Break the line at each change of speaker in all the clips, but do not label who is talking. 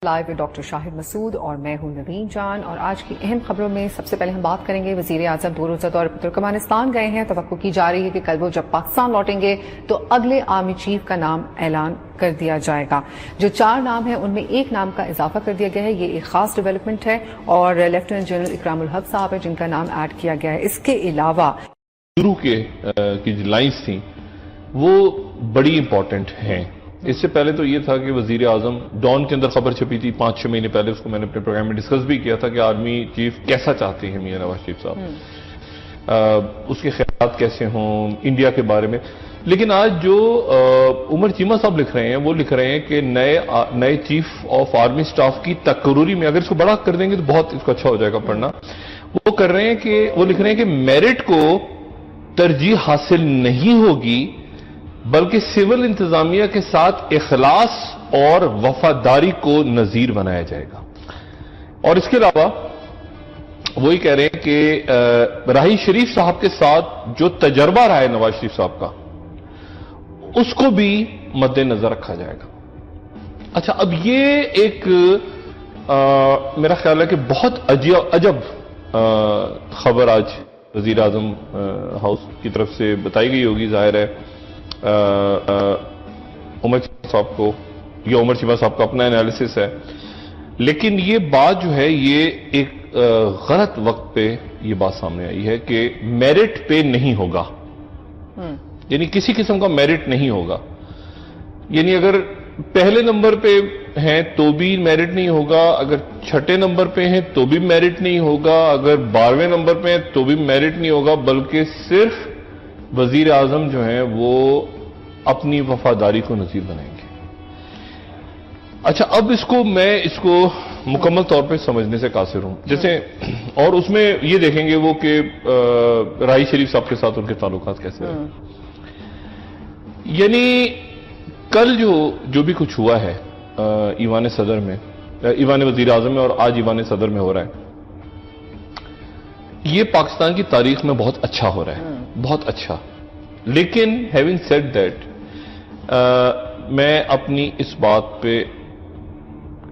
Live doctor شاہد مسعود اور میں ہوں نوین جان، اور آج کی اہم خبروں میں سب سے پہلے ہم بات کریں گے وزیر اعظم 2 روزہ دورے پر ترکمانستان گئے ہیں۔ توقع کی جا رہی ہے کہ کل وہ جب پاکستان لوٹیں گے تو اگلے آرمی چیف کا نام اعلان کر دیا جائے گا۔ جو 4 نام ہیں ان میں ایک نام کا اضافہ کر دیا گیا ہے، یہ ایک خاص ڈیولپمنٹ ہے، اور لیفٹیننٹ جنرل اکرام الحق صاحب ہیں جن کا نام ایڈ کیا گیا ہے۔ اس کے علاوہ
شروع کی جو لائنز تھیں وہ بڑی امپورٹنٹ ہیں۔ اس سے پہلے تو یہ تھا کہ وزیر اعظم ڈان کے اندر خبر چھپی تھی 5-6 مہینے پہلے، اس کو میں نے اپنے پروگرام میں ڈسکس بھی کیا تھا کہ آرمی چیف کیسا چاہتے ہیں میاں نواز شریف صاحب، اس کے خیالات کیسے ہوں انڈیا کے بارے میں۔ لیکن آج جو عمر چیمہ صاحب لکھ رہے ہیں وہ لکھ رہے ہیں کہ نئے چیف آف آرمی سٹاف کی تقرری میں، اگر اس کو بڑا کر دیں گے تو بہت اس کو اچھا ہو جائے گا پڑھنا، وہ لکھ رہے ہیں کہ میرٹ کو ترجیح حاصل نہیں ہوگی بلکہ سول انتظامیہ کے ساتھ اخلاص اور وفاداری کو نظیر بنایا جائے گا۔ اور اس کے علاوہ وہی کہہ رہے ہیں کہ راہی شریف صاحب کے ساتھ جو تجربہ رہا ہے نواز شریف صاحب کا، اس کو بھی مد نظر رکھا جائے گا۔ اچھا، اب یہ ایک میرا خیال ہے کہ بہت عجب خبر آج وزیر اعظم ہاؤس کی طرف سے بتائی گئی ہوگی، ظاہر ہے عمر چیمہ صاحب کو، یا عمر چیمہ صاحب کا اپنا انالیسس ہے، لیکن یہ بات جو ہے یہ ایک غلط وقت پہ یہ بات سامنے آئی ہے کہ میرٹ پہ نہیں ہوگا، یعنی کسی قسم کا میرٹ نہیں ہوگا۔ یعنی اگر پہلے نمبر پہ ہیں تو بھی میرٹ نہیں ہوگا، اگر 6 نمبر پہ ہیں تو بھی میرٹ نہیں ہوگا، اگر 12ویں نمبر پہ ہیں تو بھی میرٹ نہیں ہوگا، بلکہ صرف وزیر اعظم جو ہیں وہ اپنی وفاداری کو نظیر بنائیں گے۔ اچھا، اب اس کو مکمل طور پہ سمجھنے سے قاصر ہوں، جیسے اور اس میں یہ دیکھیں گے وہ کہ راہی شریف صاحب کے ساتھ ان کے تعلقات کیسے ہیں۔ یعنی کل جو بھی کچھ ہوا ہے ایوان صدر میں، ایوان وزیر اعظم میں، اور آج ایوان صدر میں ہو رہا ہے، یہ پاکستان کی تاریخ میں بہت اچھا ہو رہا ہے، بہت اچھا۔ لیکن ہیونگ سیڈ دیٹ، میں اپنی اس بات پہ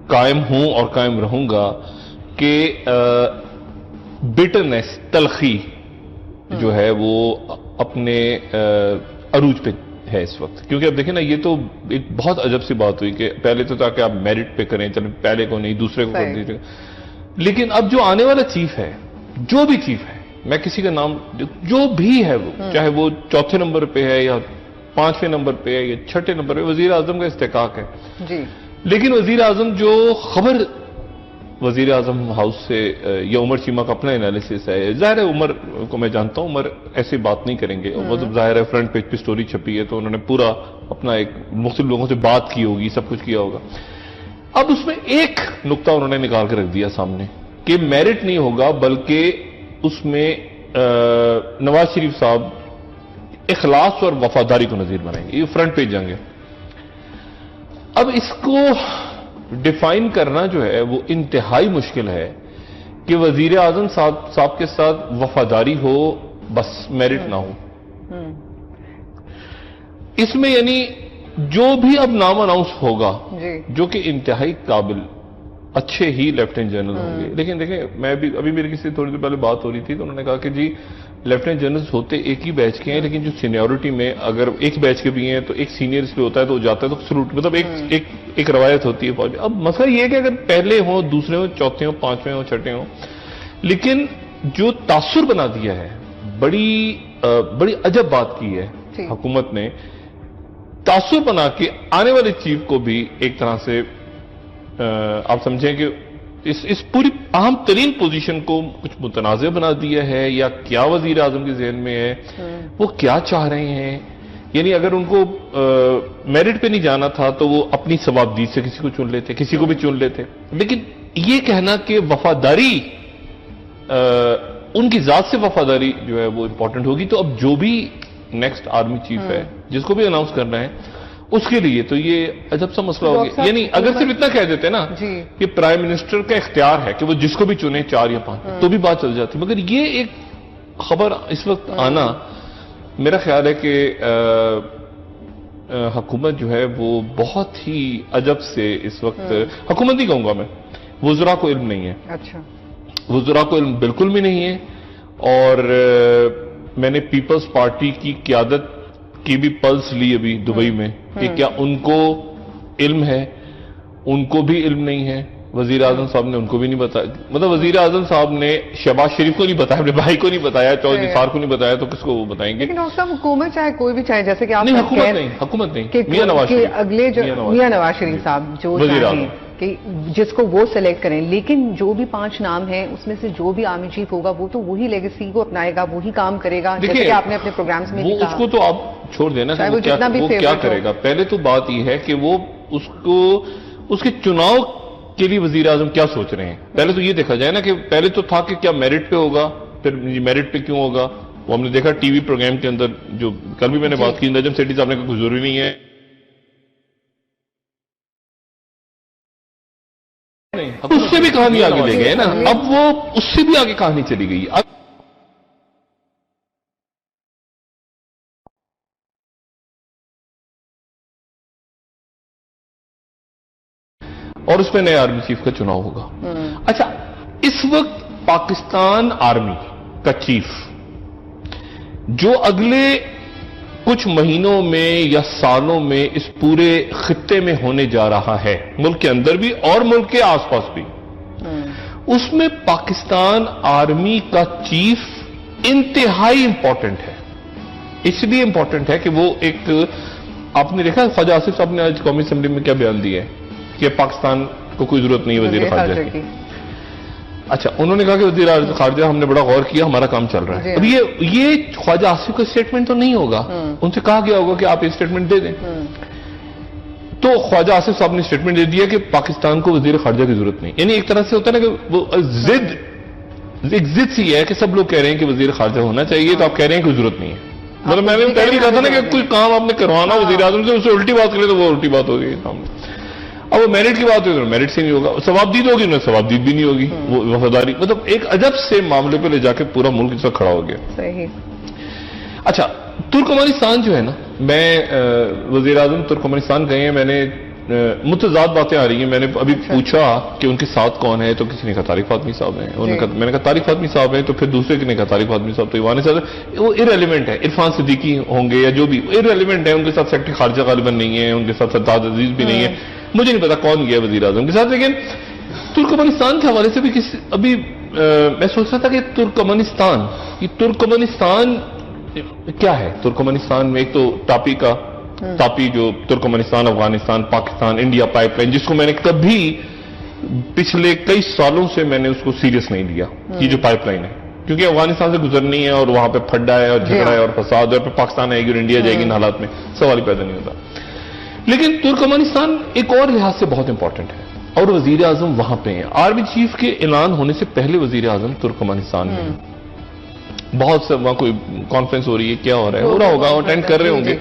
قائم ہوں اور قائم رہوں گا کہ بٹرنس، تلخی جو ہے وہ اپنے عروج پہ ہے اس وقت، کیونکہ اب دیکھیں نا، یہ تو ایک بہت عجب سی بات ہوئی کہ پہلے تو تھا کہ آپ میرٹ پہ کریں، چلیں پہلے کو نہیں دوسرے کو کر دیجیے، لیکن اب جو آنے والا چیف ہے، جو بھی چیف ہے، میں کسی کا نام جو بھی ہے وہ، چاہے وہ 4تھے نمبر پہ ہے یا 5ویں نمبر پہ ہے یا 6 نمبر پہ، وزیر اعظم کا استحقاق ہے جی۔ لیکن وزیر اعظم جو خبر وزیر اعظم ہاؤس سے یا عمر چیمہ کا اپنا انالیسس ہے، ظاہر ہے عمر کو میں جانتا ہوں، عمر ایسی بات نہیں کریں گے، مطلب ظاہر ہے فرنٹ پیج پہ سٹوری چھپی ہے تو انہوں نے پورا اپنا ایک مختلف لوگوں سے بات کی ہوگی، سب کچھ کیا ہوگا۔ اب اس میں ایک نقطہ انہوں نے نکال کے رکھ دیا سامنے کہ میرٹ نہیں ہوگا بلکہ اس میں نواز شریف صاحب اخلاص اور وفاداری کو نظیر بنائیں گے، یہ فرنٹ پیج جائیں گے۔ اب اس کو ڈیفائن کرنا جو ہے وہ انتہائی مشکل ہے کہ وزیر اعظم صاحب کے ساتھ وفاداری ہو بس میرٹ نہ ہو۔ اس میں یعنی جو بھی اب نام اناؤنس ہوگا جو کہ انتہائی قابل اچھے ہی لیفٹیننٹ جنرل ہوں گے، لیکن دیکھیں میں بھی ابھی میری کسی تھوڑی دیر پہلے بات ہو رہی تھی تو انہوں نے کہا کہ جی لیفٹیننٹ جنرلز ہوتے ایک ہی بیچ کے ہیں، لیکن جو سینیورٹی میں اگر ایک بیچ کے بھی ہیں تو ایک سینئر اس لیے ہوتا ہے تو جاتا ہے تو سلوٹ، مطلب ایک روایت ہوتی ہے فوج۔ اب مسئلہ یہ ہے کہ اگر پہلے ہوں، دوسرے ہوں، چوتھے ہوں، 5ویں ہوں، 6 ہوں، لیکن جو تاثر بنا دیا ہے، بڑی عجب بات کی ہے حکومت نے، تاثر بنا کے آنے والے چیف کو بھی ایک طرح سے آپ سمجھیں کہ اس پوری اہم ترین پوزیشن کو کچھ متنازع بنا دیا ہے، یا کیا وزیر اعظم کے ذہن میں ہے، وہ کیا چاہ رہے ہیں۔ یعنی اگر ان کو میرٹ پہ نہیں جانا تھا تو وہ اپنی ثوابدید سے کسی کو چن لیتے، کسی کو بھی چن لیتے، لیکن یہ کہنا کہ وفاداری، ان کی ذات سے وفاداری جو ہے وہ امپورٹنٹ ہوگی، تو اب جو بھی نیکسٹ آرمی چیف ہے جس کو بھی اناؤنس کرنا ہے اس کے لیے تو یہ عجب سا مسئلہ ہو گیا۔ یعنی اگر صرف اتنا کہہ دیتے نا کہ پرائم منسٹر کا اختیار ہے کہ وہ جس کو بھی چنے 4 یا 5 تو بھی بات چل جاتی، مگر یہ ایک خبر اس وقت آنا، میرا خیال ہے کہ حکومت جو ہے وہ بہت ہی عجب سے اس وقت حکومت نہیں کہوں گا میں، وزراء کو علم نہیں ہے.
اچھا.
وزراء کو علم بالکل بھی نہیں ہے. اور میں نے پیپلز پارٹی کی قیادت کی بھی پلس لی ابھی دبئی میں کہ کیا ان کو علم ہے، ان کو بھی علم نہیں ہے. وزیر اعظم صاحب نے ان کو بھی نہیں بتایا، مطلب وزیر اعظم صاحب نے شہباز شریف کو نہیں بتایا، اپنے بھائی کو نہیں بتایا، چودھری نثار کو نہیں بتایا، تو کس کو وہ بتائیں گے؟
لیکن ڈاکٹر صاحب حکومت چاہے کوئی بھی چاہے، جیسے کہ آپ
نہیں حکومت نہیں میاں نواز
کہ
شریف،
اگلے جو میاں نواز شریف صاحب جو
وزیر
چاہیں
اعظم
کہ جس کو وہ سلیکٹ کریں، لیکن جو بھی 5 نام ہیں اس میں سے جو بھی آرمی چیف ہوگا وہ تو وہی لیگیسی کو اپنائے گا، وہی کام کرے گا، جیسے کہ آپ نے اپنے پروگرامز میں
وہ اس کو تو آپ چھوڑ دینا کہ وہ کیا کرے گا. پہلے تو بات یہ ہے کہ وہ اس کے چناؤ کے لیے وزیر اعظم کیا سوچ رہے ہیں. پہلے تو یہ دیکھا جائے نا کہ پہلے تو تھا کہ کیا میرٹ پہ ہوگا، پھر میرٹ پہ کیوں ہوگا. وہ ہم نے دیکھا ٹی وی پروگرام کے اندر، جو کل بھی میں نے بات کی، نجم سیٹھی صاحب نے کہا کوئی ضروری نہیں ہے. اس سے بھی کہانی آگے لے گئے نا، اب وہ اس سے بھی آگے کہانی چلی گئی. اب اور اس میں نئے آرمی چیف کا چناؤ ہوگا. اچھا، اس وقت پاکستان آرمی کا چیف جو اگلے کچھ مہینوں میں یا سالوں میں اس پورے خطے میں ہونے جا رہا ہے، ملک کے اندر بھی اور ملک کے آس پاس بھی، اس میں پاکستان آرمی کا چیف انتہائی امپورٹنٹ ہے. اس لیے امپورٹنٹ ہے کہ وہ ایک، آپ نے دیکھا خواجہ آصف صاحب نے آج قومی اسمبلی میں کیا بیان دیا ہے کہ پاکستان کو کوئی ضرورت نہیں ہے وزیر خارجہ کی. اچھا، انہوں نے کہا کہ وزیر خارجہ ہم نے بڑا غور کیا، ہمارا کام چل رہا ہے. اب یہ خواجہ آصف کا اسٹیٹمنٹ تو نہیں ہوگا، ان سے کہا گیا ہوگا کہ آپ یہ اسٹیٹمنٹ دے دیں. تو خواجہ آصف صاحب نے اسٹیٹمنٹ دے دیا کہ پاکستان کو وزیر خارجہ کی ضرورت نہیں. یعنی ایک طرح سے ہوتا ہے نا کہ وہ ضد سی ہے کہ سب لوگ کہہ رہے ہیں کہ وزیر خارجہ ہونا چاہیے، تو آپ کہہ رہے ہیں کوئی ضرورت نہیں ہے. مطلب میں نے پہلے بھی کہا تھا نا کہ کوئی کام آپ نے کروانا وزیر اعظم سے، اس سے الٹی بات کرے تو وہ الٹی بات ہوگی سامنے. اب وہ میرٹ کی بات ہوگی تو میرٹ سے نہیں ہوگا، ثوابدید ہوگی نہ ثوابدید بھی نہیں ہوگی، وہ وفاداری، مطلب ایک عجب سے معاملے پہ لے جا کے پورا ملک اس وقت کھڑا ہو گیا.
صحیح.
اچھا، ترکمانستان جو ہے نا، میں وزیر اعظم ترکمانستان گئے ہیں، میں نے متضاد باتیں آ رہی ہیں. میں نے ابھی پوچھا کہ ان کے ساتھ کون ہے، تو کسی نے کہا طارق فاطمی صاحب ہیں. میں نے کہا طارق فاطمی صاحب ہیں، تو پھر دوسرے نے کہا طارق فاطمی صاحب تو ایوان صاحب، وہ ارریلیونٹ ہے. عرفان صدیقی ہوں گے یا جو بھی، ارریلیونٹ ہے. ان کے ساتھ سیکرٹری خارجہ غالباً نہیں ہے، ان کے ساتھ سجاد عزیز بھی نہیں ہے. مجھے نہیں پتا کون گیا وزیر اعظم کے ساتھ. لیکن ترکمانستان کے حوالے سے بھی ابھی میں سوچ رہا تھا کہ ترکمانستان کیا ہے. ترکمانستان میں ایک تو تاپی جو Turkmenistan, Afghanistan, Pakistan, India pipe line, جس کو میں نے کبھی پچھلے کئی سالوں سے میں نے اس کو سیریس نہیں لیا، یہ جو پائپ لائن ہے، کیونکہ افغانستان سے گزرنی ہے اور وہاں پہ پھڈا ہے اور جھگڑا ہے اور فساد ہے، اور پھر پاکستان آئے گی اور انڈیا جائے گی، ان حالات میں سوال ہی پیدا نہیں ہوتا. لیکن ترکمانستان ایک اور لحاظ سے بہت امپورٹنٹ ہے اور وزیر اعظم وہاں پہ ہیں. آرمی چیف کے اعلان ہونے سے پہلے وزیر اعظم ترکمانستان میں بہت سے وہاں کوئی کانفرنس ہو رہی ہے، کیا ہو رہا ہے، ہو رہا ہوگا، اٹینڈ کر رہے ہوں گے.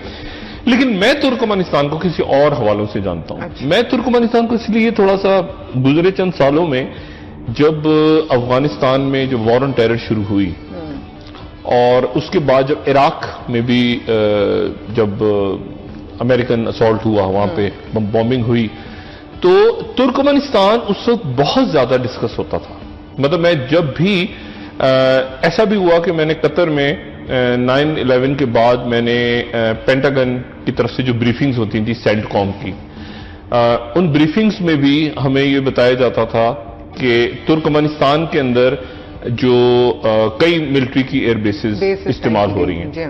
لیکن میں ترکمانستان کو کسی اور حوالوں سے جانتا ہوں. میں ترکمانستان کو اس لیے تھوڑا سا گزرے چند سالوں میں، جب افغانستان میں جو وار آن ٹیرر شروع ہوئی اور اس کے بعد جب عراق میں بھی جب امریکن اسالٹ ہوا، وہاں پہ بامبنگ ہوئی، تو ترکمانستان اس وقت بہت زیادہ ڈسکس ہوتا تھا. مطلب میں جب بھی ایسا بھی ہوا کہ میں نے قطر میں 9/11 کے بعد میں نے پینٹاگن کی طرف سے جو بریفنگز ہوتی تھیں سینٹ کام کی، ان بریفنگز میں بھی ہمیں یہ بتایا جاتا تھا کہ ترکمانستان کے اندر جو کئی ملٹری کی ایئر بیسز استعمال ہو رہی ہیں.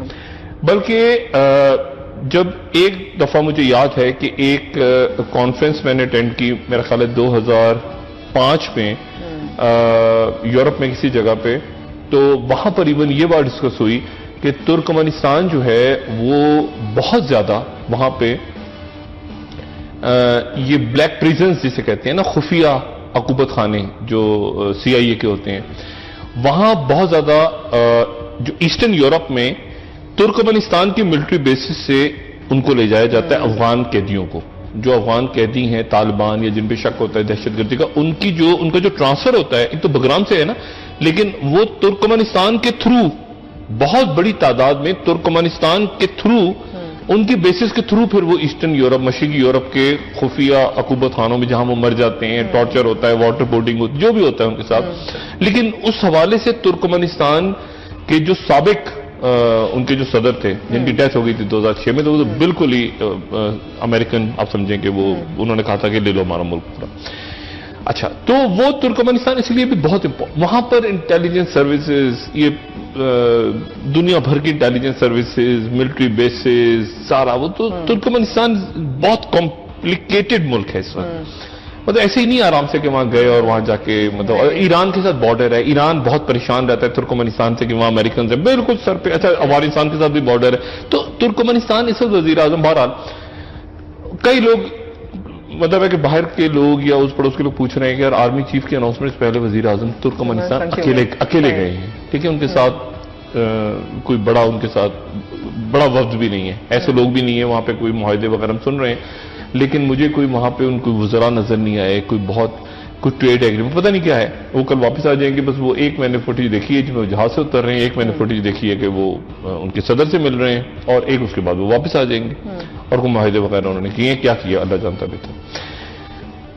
بلکہ جب ایک دفعہ مجھے یاد ہے کہ ایک کانفرنس میں نے اٹینڈ کی، میرا خیال ہے 2005 میں یورپ میں کسی جگہ پہ، تو وہاں پر ایون یہ بات ڈسکس ہوئی کہ ترکمانستان جو ہے وہ بہت زیادہ وہاں پہ یہ بلیک پریزنز جسے کہتے ہیں نا، خفیہ عقوبت خانے جو CIA کے ہوتے ہیں، وہاں بہت زیادہ جو ایسٹرن یورپ میں ترکمانستان کی ملٹری بیسز سے ان کو لے جایا جاتا ہے، افغان قیدیوں کو، جو افغان قیدی ہیں طالبان یا جن پہ شک ہوتا ہے دہشت گردی کا، ان کا جو ٹرانسفر ہوتا ہے، ایک تو بگرام سے ہے نا، لیکن وہ ترکمانستان کے تھرو بہت بڑی تعداد میں ترکمانستان کے تھرو ان کی بیسس کے تھرو پھر وہ ایسٹرن یورپ، مشرقی یورپ کے خفیہ عقوبت خانوں میں جہاں وہ مر جاتے ہیں، ٹارچر ہوتا ہے، واٹر بورڈنگ جو بھی ہوتا ہے ان کے ساتھ. لیکن اس حوالے سے ترکمانستان کے جو سابق ان کے جو صدر تھے جن کی ڈیتھ ہو گئی تھی 2006 میں، تو وہ بالکل ہی امریکن آپ سمجھیں کہ وہ انہوں نے کہا تھا کہ لے لو ہمارا ملک پورا. اچھا، تو وہ ترکمانستان اس لیے بھی بہت وہاں پر انٹیلیجنس سروسز، یہ دنیا بھر کی انٹیلیجنس سروسز، ملٹری بیسز، سارا وہ تو ترکمانستان بہت کمپلیکیٹڈ ملک ہے اس وقت. مطلب ایسے ہی نہیں آرام سے کہ وہاں گئے اور وہاں جا کے مطلب ایران کے ساتھ بارڈر ہے، ایران بہت پریشان رہتا ہے ترکمانستان سے کہ وہاں امریکنز ہیں بالکل سر پہ. اچھا، افغانستان کے ساتھ بھی بارڈر ہے. تو ترکمانستان اس وقت وزیر اعظم، بہرحال کئی لوگ مطلب ہے کہ باہر کے لوگ یا اس پڑوس کے لوگ پوچھ رہے ہیں کہ یار آرمی چیف کی اناؤنسمنٹ سے پہلے وزیر اعظم ترکمانستان اکیلے گئے ہیں. ٹھیک ہے، ان کے ساتھ کوئی بڑا ان کے ساتھ بڑا وفد بھی نہیں ہے، ایسے لوگ بھی نہیں ہیں وہاں پہ، کوئی معاہدے وغیرہ ہم سن رہے ہیں لیکن مجھے کوئی وہاں پہ ان کو وزراء نظر نہیں آئے، کوئی ٹریڈ ایگریمنٹ پتہ نہیں کیا ہے. وہ کل واپس آ جائیں گے. بس وہ ایک میں نے فوٹیج دیکھی ہے جب وہ جہاز سے اتر رہے ہیں، ایک میں نے فوٹیج دیکھی ہے کہ وہ ان کے صدر سے مل رہے ہیں، اور ایک اس کے بعد وہ واپس آ جائیں گے اور کوئی معاہدے وغیرہ انہوں نے کیے ہیں. کیا کیا اللہ جانتا بھی تھا.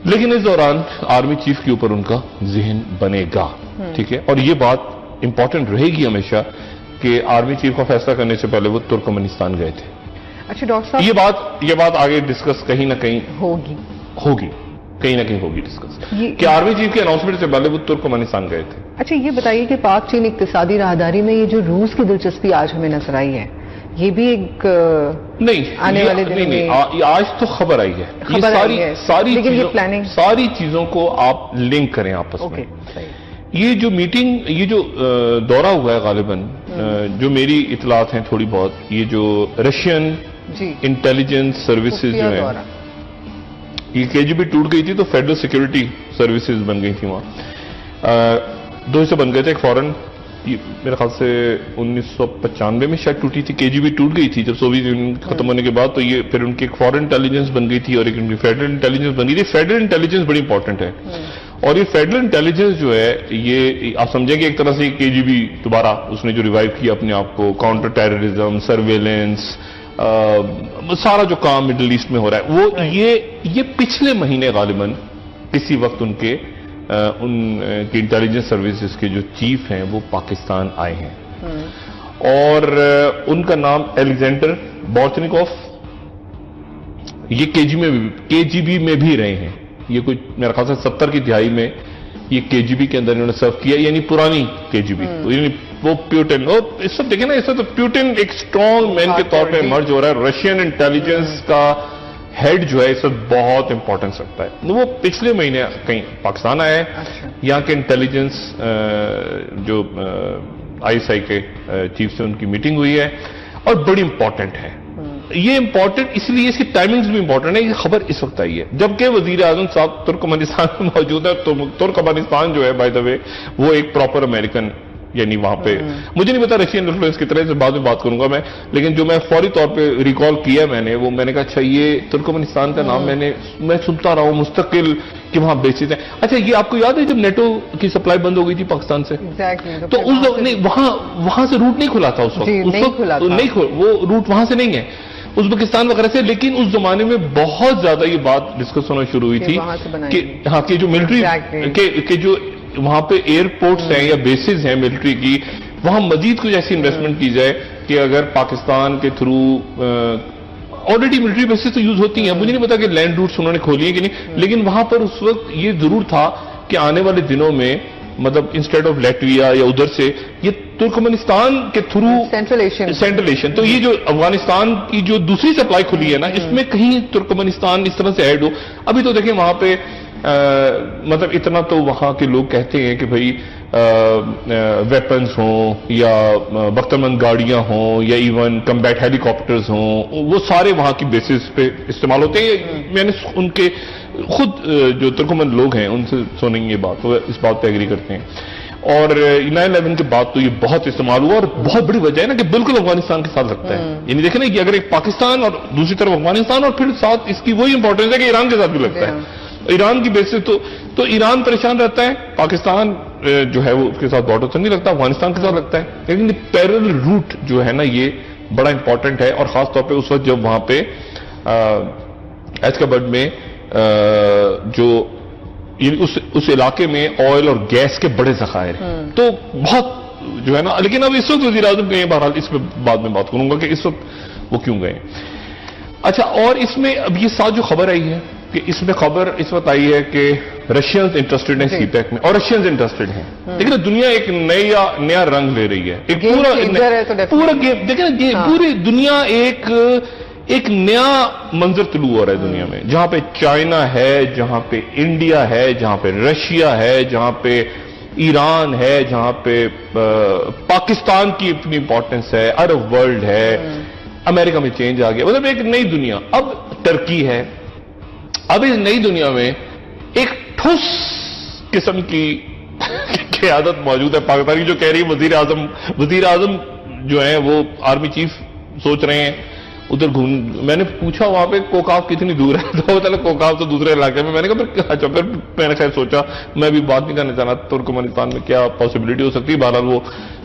لیکن اس دوران آرمی چیف کے اوپر ان کا ذہن بنے گا. ٹھیک ہے، اور یہ بات امپورٹنٹ رہے گی ہمیشہ کہ آرمی چیف کا فیصلہ کرنے سے پہلے وہ ترکمانستان گئے تھے.
اچھا ڈاکٹر صاحب،
یہ بات آگے ڈسکس کہیں نہ کہیں ہوگی کہیں نہ کہیں ہوگی ڈسکس کہ آرمی چیف کے اناؤنسمنٹ سے پہلے وہ ترکمانستان گئے تھے.
اچھا یہ بتائیے کہ پاک چین اقتصادی راہداری میں یہ جو روس کی دلچسپی آج ہمیں نظر آئی ہے، یہ بھی ایک
نہیں
آنے والے دنوں میں
آج تو خبر آئی ہے. ساری چیزوں کو آپ لنک کریں آپس میں. یہ جو میٹنگ، یہ جو دورہ ہوا ہے غالباً، جو میری اطلاعات ہیں تھوڑی بہت، یہ جو رشین انٹیلیجنس سروسز جو ہیں، یہ KGB ٹوٹ گئی تھی تو فیڈرل سیکورٹی سروسز بن گئی تھی وہاں. دو حصے بن گئے تھے. ایک فورن، میرے خیال سے 1995 میں شاید ٹوٹی تھی. KGB ٹوٹ گئی تھی جب سوویت یونین ختم ہونے کے بعد، تو یہ پھر ان کی ایک فورن انٹیلیجنس بن گئی تھی اور ایک ان کی فیڈرل انٹیلیجنس بن گئی تھی. فیڈرل انٹیلیجنس بڑی امپورٹنٹ ہے، اور یہ فیڈرل انٹیلیجنس جو ہے یہ آپ سمجھیں کہ ایک طرح سے KGB دوبارہ اس نے جو ریوائیو کیا اپنے آپ کو، کاؤنٹر ٹیررزم، سرویلنس، سارا جو کام مڈل ایسٹ میں ہو رہا ہے، وہ یہ پچھلے مہینے غالباً کسی وقت ان کی انٹیلیجنس سروسز کے جو چیف ہیں وہ پاکستان آئے ہیں، اور ان کا نام الیگزینڈر بورتنیکوف. یہ KGB میں بھی رہے ہیں. یہ کوئی میرے خیال سے 70 کی دہائی میں یہ KGB کے اندر انہوں نے سرو کیا، یعنی پرانی KGB. یعنی وہ پیوٹن، اس سب دیکھیں نا، اس تو پیوٹن ایک اسٹرانگ مین کے طور پہ مرج ہو رہا ہے. رشین انٹیلیجنس کا ہیڈ جو ہے اس وقت بہت امپورٹنس رکھتا ہے. وہ پچھلے مہینے کہیں پاکستان آیا ہے. یہاں کے انٹیلیجنس جو ISI کے چیف سے ان کی میٹنگ ہوئی ہے، اور بڑی امپورٹنٹ ہے. یہ امپورٹنٹ اس لیے، اس کی ٹائمنگز بھی امپورٹنٹ ہے. یہ خبر اس وقت آئی ہے جبکہ وزیر اعظم صاحب ترکمانستان میں موجود ہے. ترکمانستان جو ہے بائی دا وے وہ ایک پراپر امریکن، یعنی وہاں پہ مجھے نہیں پتا رشین انفلوئنس کی طرح سے بعد میں بات کروں گا میں، لیکن جو میں فوری طور پہ ریکال کیا میں نے کہا اچھا یہ ترکمانستان کا نام میں سنتا رہا ہوں مستقل کہ وہاں بیسز ہیں. اچھا یہ آپ کو یاد ہے جب نیٹو کی سپلائی بند ہو گئی تھی پاکستان سے، تو اس وہاں سے روٹ نہیں کھلا تھا اس وقت، وہ روٹ وہاں سے نہیں ہے ازبکستان وغیرہ سے. لیکن اس زمانے میں بہت زیادہ یہ بات ڈسکس ہونا شروع ہوئی تھی کہ جو ملٹری کہ جو وہاں پہ ایئرپورٹس ہیں یا بیسز ہیں ملٹری کی، وہاں مزید کچھ ایسی انویسٹمنٹ کی جائے کہ اگر پاکستان کے تھرو آلریڈی ملٹری بیسز تو یوز ہوتی ہیں. مجھے نہیں پتا کہ لینڈ روٹس انہوں نے کھولی ہیں کہ نہیں، لیکن وہاں پر اس وقت یہ ضرور تھا کہ آنے والے دنوں میں مطلب انسٹیڈ آف لیٹویا یا ادھر سے یہ ترکمانستان کے تھرو سینٹرل ایشین، تو یہ جو افغانستان کی جو دوسری سپلائی کھلی ہے نا، اس میں کہیں ترکمانستان اس طرح سے ایڈ ہو. ابھی تو دیکھیں وہاں پہ مطلب اتنا تو وہاں کے لوگ کہتے ہیں کہ بھائی ویپنز ہوں یا بخترمند گاڑیاں ہوں یا ایون کمبیٹ ہیلی کاپٹرز ہوں، وہ سارے وہاں کی بیسز پہ استعمال ہوتے ہیں. میں نے ان کے خود جو ترکمن لوگ ہیں ان سے سنیں یہ بات، وہ اس بات پہ ایگری کرتے ہیں. اور 9/11 کے بعد تو یہ بہت استعمال ہوا، اور بہت بڑی وجہ ہے نا کہ بالکل افغانستان کے ساتھ لگتا ہے. یعنی دیکھیں نا کہ اگر ایک پاکستان اور دوسری طرف افغانستان، اور پھر ساتھ اس کی وہی امپورٹنس ہے کہ ایران کے ساتھ بھی لگتا ہے. ایران کی بیسس تو ایران پریشان رہتا ہے، پاکستان جو ہے وہ اس کے ساتھ بارڈر سے نہیں لگتا، افغانستان کے ساتھ لگتا ہے. لیکن پیرل روٹ جو ہے نا یہ بڑا امپورٹنٹ ہے، اور خاص طور پہ اس وقت جب وہاں پہ ایسکابرڈ میں جو اس علاقے میں آئل اور گیس کے بڑے ذخائر ہیں، تو بہت جو ہے نا، لیکن اب اس وقت وزیر اعظم گئے ہیں، بہرحال اس پہ بعد میں بات کروں گا کہ اس وقت وہ کیوں گئے. اچھا، اور اس میں اب یہ ساتھ جو خبر آئی ہے کہ اس میں خبر اس وقت آئی ہے کہ رشینز انٹرسٹڈ ہیں سی پیک میں، اور رشینز انٹرسٹڈ ہیں، لیکن دنیا ایک نیا رنگ لے رہی ہے، ایک پورا گیم. دیکھیں نا، پوری دنیا ایک نیا منظر طلوع ہو رہا ہے دنیا میں، جہاں پہ چائنا ہے، جہاں پہ انڈیا ہے، جہاں پہ رشیا ہے، جہاں پہ ایران ہے، جہاں پہ پاکستان کی اپنی امپورٹنس ہے، عرب ورلڈ ہے، امریکہ میں چینج آ گیا، مطلب ایک نئی دنیا. اب ٹرکی ہے. اب اس نئی دنیا میں ایک ٹھوس قسم کی قیادت موجود ہے پاکستانی، جو کہہ رہی ہے وزیر اعظم جو ہیں وہ آرمی چیف سوچ رہے ہیں ادھر میں نے پوچھا وہاں پہ کوکاف کتنی دور ہے، تو چلے کوکاف تو دوسرے علاقے میں. میں نے کہا اچھا، پھر میں نے خیر سوچا میں بھی بات نہیں کرنا چاہنا ترکمانستان میں کیا پاسبلٹی ہو سکتی ہے. بہرحال وہ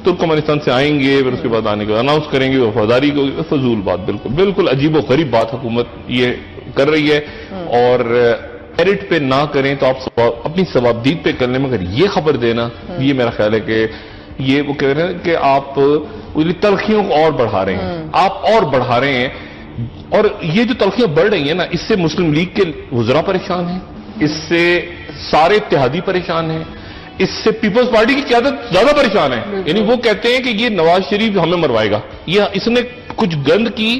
ترکمانستان سے آئیں گے، پھر اس کے بعد آنے کے بعد اناؤنس کریں گے وفاداری کو. فضول بات، بالکل عجیب و غریب بات حکومت یہ کر رہی ہے. اور میرٹ پہ نہ کریں تو آپ اپنی ثوابدید پہ کر لیں، مگر یہ خبر دینا، یہ میرا خیال ہے کہ یہ وہ کہہ رہے ہیں کہ آپ تلخیوں کو اور بڑھا رہے ہیں، آپ اور بڑھا رہے ہیں. اور یہ جو تلخیاں بڑھ رہی ہیں نا، اس سے مسلم لیگ کے وزراء پریشان ہیں، اس سے سارے اتحادی پریشان ہیں، اس سے پیپلز پارٹی کی قیادت زیادہ پریشان ہے. یعنی وہ کہتے ہیں کہ یہ نواز شریف ہمیں مروائے گا، یہ اس نے کچھ گند کی.